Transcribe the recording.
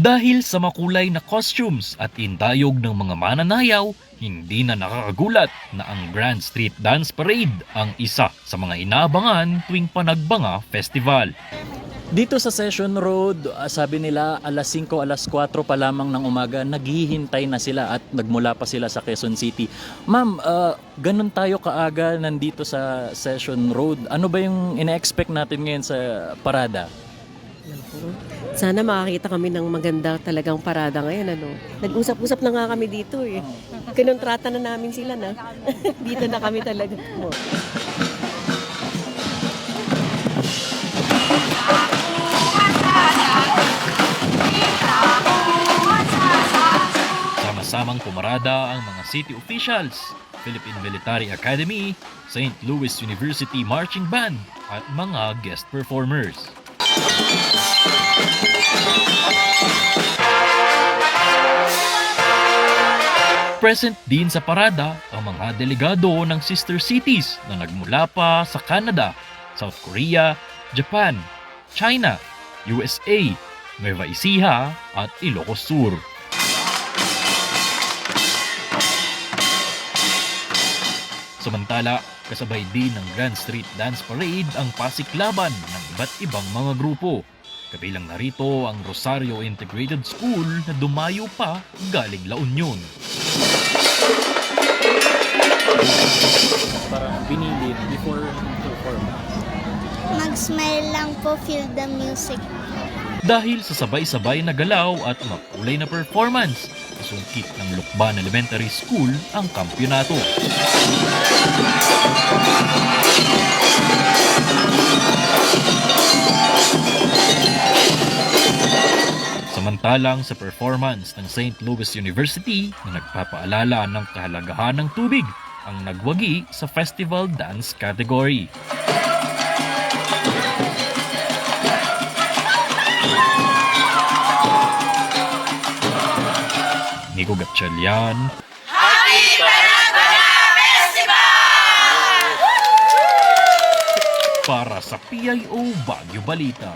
Dahil sa makulay na costumes at indayog ng mga mananayaw, hindi na nakakagulat na ang Grand Street Dance Parade ang isa sa mga inaabangan tuwing Panagbanga Festival. Dito sa Session Road, sabi nila alas 5, alas 4 pa lamang ng umaga, naghihintay na sila at nagmula pa sila sa Quezon City. Ma'am, ganun tayo kaaga nandito sa Session Road. Ano ba yung ina-expect natin ngayon sa parada? Sana makakita kami ng maganda talagang parada ngayon. Nag-usap-usap na nga kami dito eh. Kinontrata na namin sila na. Dito na kami talaga. Sama-samang pumarada ang mga city officials, Philippine Military Academy, St. Louis University Marching Band at mga guest performers. Present din sa parada ang mga delegado ng sister cities na nagmula pa sa Canada, South Korea, Japan, China, USA, Nueva Ecija at Ilocos Sur. Samantala, kasabay din ng Grand Street Dance Parade ang pasiklaban ng iba't ibang mga grupo. Kabilang narito ang Rosario Integrated School na dumayo pa galing La Union. Parang binili before perform. Mag-smile lang po, feel the music. Dahil sa sabay-sabay na galaw at makulay na performance, isungkit ng Lukban Elementary School ang kampyonato. Samantalang sa performance ng St. Louis University na nagpapaalala ng kahalagahan ng tubig ang nagwagi sa festival dance category. Nico Gatchalian, Happy Panagbanga Festival! para sa PIO Baguio Balita.